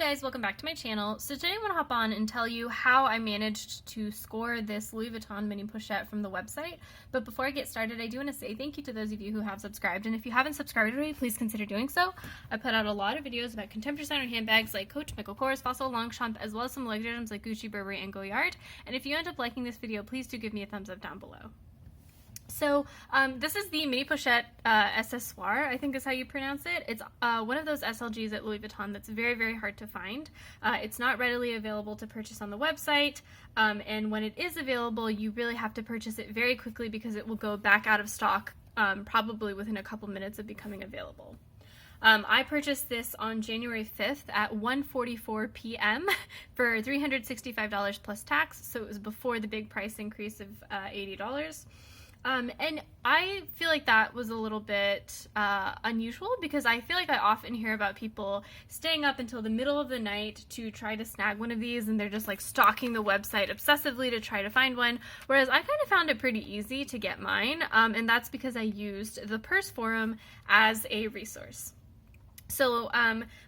Guys, welcome back to my channel. So today I want to hop on and tell you how I managed to score this Louis Vuitton mini pochette from the website. But before I get started, I do want to say thank you to those of you who have subscribed. And if you haven't subscribed already, please consider doing so. I put out a lot of videos about contemporary designer handbags like Coach, Michael Kors, Fossil, Longchamp, as well as some luxury items like Gucci, Burberry, and Goyard. And if you end up liking this video, please do give me a thumbs up down below. So this is the mini pochette accessoire, I think is how you pronounce it. It's one of those SLGs at Louis Vuitton that's very, very hard to find. It's not readily available to purchase on the website, and when it is available, you really have to purchase it very quickly because it will go back out of stock probably within a couple minutes of becoming available. I purchased this on January 5th at 1:44 p.m. for $365 plus tax, so it was before the big price increase of $80. And I feel like that was a little bit unusual because I feel like I often hear about people staying up until the middle of the night to try to snag one of these, and they're just like stalking the website obsessively to try to find one, whereas I kind of found it pretty easy to get mine, and that's because I used the Purse Forum as a resource. So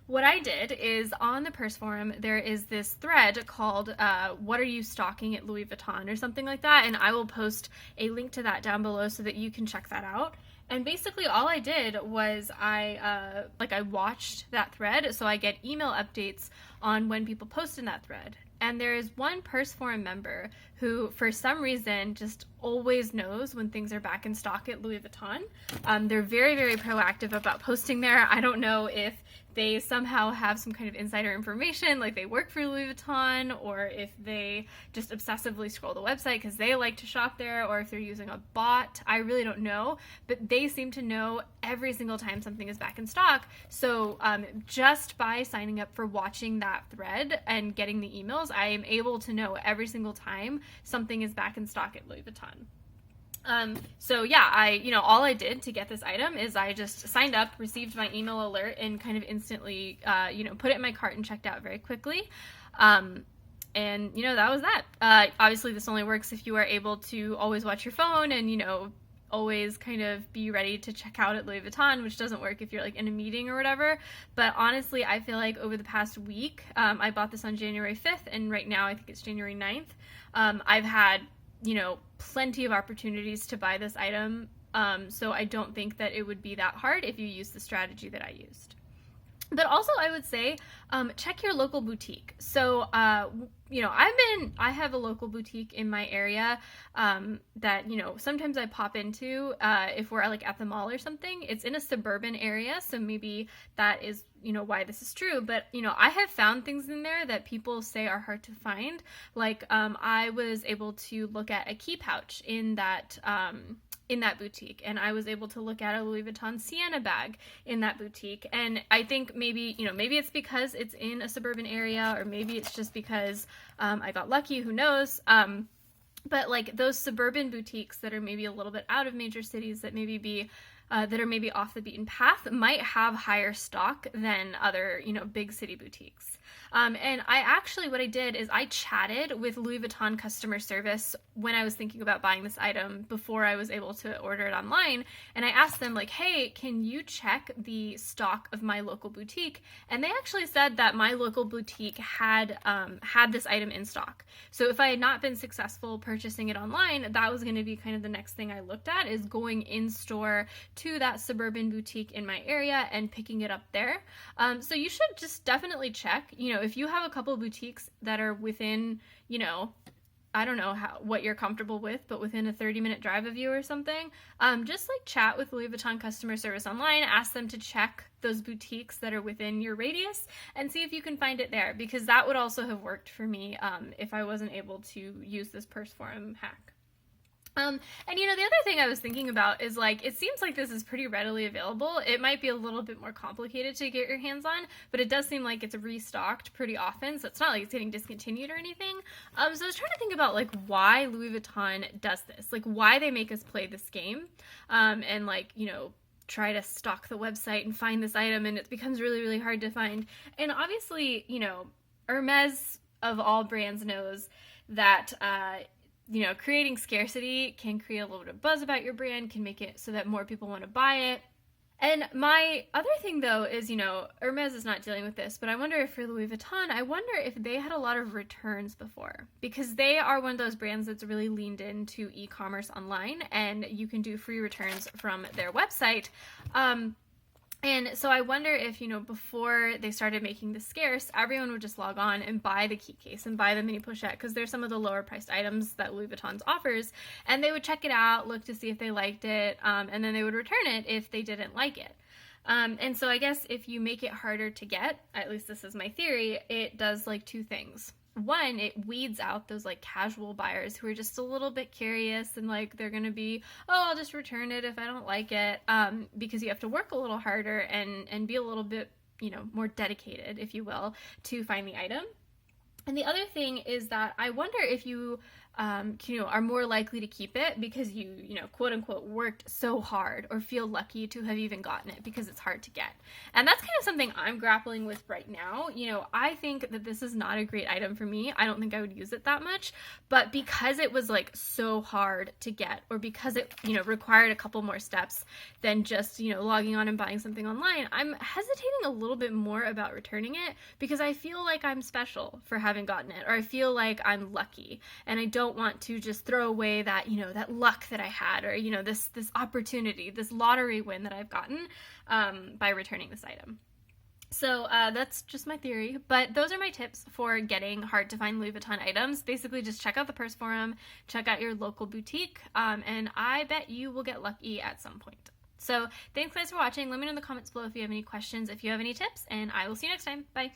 what I did is on the Purse Forum, there is this thread called What Are You Stalking at Louis Vuitton or something like that, and I will post a link to that down below so that you can check that out. And basically all I did was I watched that thread, so I get email updates on when people post in that thread. And there is one Purse Forum member who, for some reason, just always knows when things are back in stock at Louis Vuitton. They're very, very proactive about posting there. I don't know if they somehow have some kind of insider information, like they work for Louis Vuitton, or if they just obsessively scroll the website because they like to shop there, or if they're using a bot. I really don't know, but they seem to know every single time something is back in stock. So just by signing up for watching that thread and getting the emails, I am able to know every single time something is back in stock at Louis Vuitton. So yeah, all I did to get this item is I just signed up, received my email alert, and kind of instantly, put it in my cart and checked out very quickly. And that was that. Obviously this only works if you are able to always watch your phone and, always kind of be ready to check out at Louis Vuitton, which doesn't work if you're like in a meeting or whatever. But honestly, I feel like over the past week, I bought this on January 5th, and right now I think it's January 9th. I've had plenty of opportunities to buy this item, so I don't think that it would be that hard if you use the strategy that I used. But also I would say, check your local boutique. So, I have a local boutique in my area, that, sometimes I pop into, if we're like at the mall or something. It's in a suburban area, so maybe that is, why this is true. But, I have found things in there that people say are hard to find. Like, I was able to look at a key pouch in that boutique, and I was able to look at a Louis Vuitton Sienna bag in that boutique. And I think maybe it's because it's in a suburban area, or maybe it's just because I got lucky, who knows. But like those suburban boutiques that are maybe a little bit out of major cities, that are maybe off the beaten path, might have higher stock than other, big city boutiques. And what I did is I chatted with Louis Vuitton customer service when I was thinking about buying this item before I was able to order it online. And I asked them like, hey, can you check the stock of my local boutique? And they actually said that my local boutique had this item in stock. So if I had not been successful purchasing it online, that was going to be kind of the next thing I looked at, is going in store to that suburban boutique in my area and picking it up there. So you should just definitely check, if you have a couple of boutiques that are within, I don't know what you're comfortable with, but within a 30-minute drive of you or something, just like chat with Louis Vuitton customer service online, ask them to check those boutiques that are within your radius and see if you can find it there, because that would also have worked for me if I wasn't able to use this Purse Forum hack. And the other thing I was thinking about is like, it seems like this is pretty readily available. It might be a little bit more complicated to get your hands on, but it does seem like it's restocked pretty often. So it's not like it's getting discontinued or anything. So I was trying to think about like why Louis Vuitton does this, like why they make us play this game, and like, try to stalk the website and find this item, and it becomes really, really hard to find. And obviously, Hermes of all brands knows that, creating scarcity can create a little bit of buzz about your brand, can make it so that more people want to buy it. And my other thing though is, Hermes is not dealing with this, but I wonder if for Louis Vuitton, I wonder if they had a lot of returns before, because they are one of those brands that's really leaned into e-commerce online, and you can do free returns from their website. And so I wonder if, before they started making this scarce, everyone would just log on and buy the key case and buy the mini pochette, because they're some of the lower priced items that Louis Vuitton's offers, and they would check it out, look to see if they liked it, and then they would return it if they didn't like it. And so I guess if you make it harder to get, at least this is my theory, it does like two things. One, it weeds out those like casual buyers who are just a little bit curious, and like they're gonna be, oh, I'll just return it if I don't like it, because you have to work a little harder and be a little bit, more dedicated, if you will, to find the item. And the other thing is that I wonder if you are more likely to keep it because you quote unquote worked so hard, or feel lucky to have even gotten it because it's hard to get. And that's kind of something I'm grappling with right now. I think that this is not a great item for me. I don't think I would use it that much, but because it was like so hard to get, or because it, required a couple more steps than just, logging on and buying something online, I'm hesitating a little bit more about returning it, because I feel like I'm special for having gotten it, or I feel like I'm lucky, and I don't want to just throw away that, that luck that I had, or, this opportunity, this lottery win that I've gotten by returning this item. So that's just my theory, but those are my tips for getting hard to find Louis Vuitton items. Basically, just check out the purse forum, check out your local boutique, and I bet you will get lucky at some point. So thanks guys for watching. Let me know in the comments below if you have any questions, if you have any tips, and I will see you next time. Bye.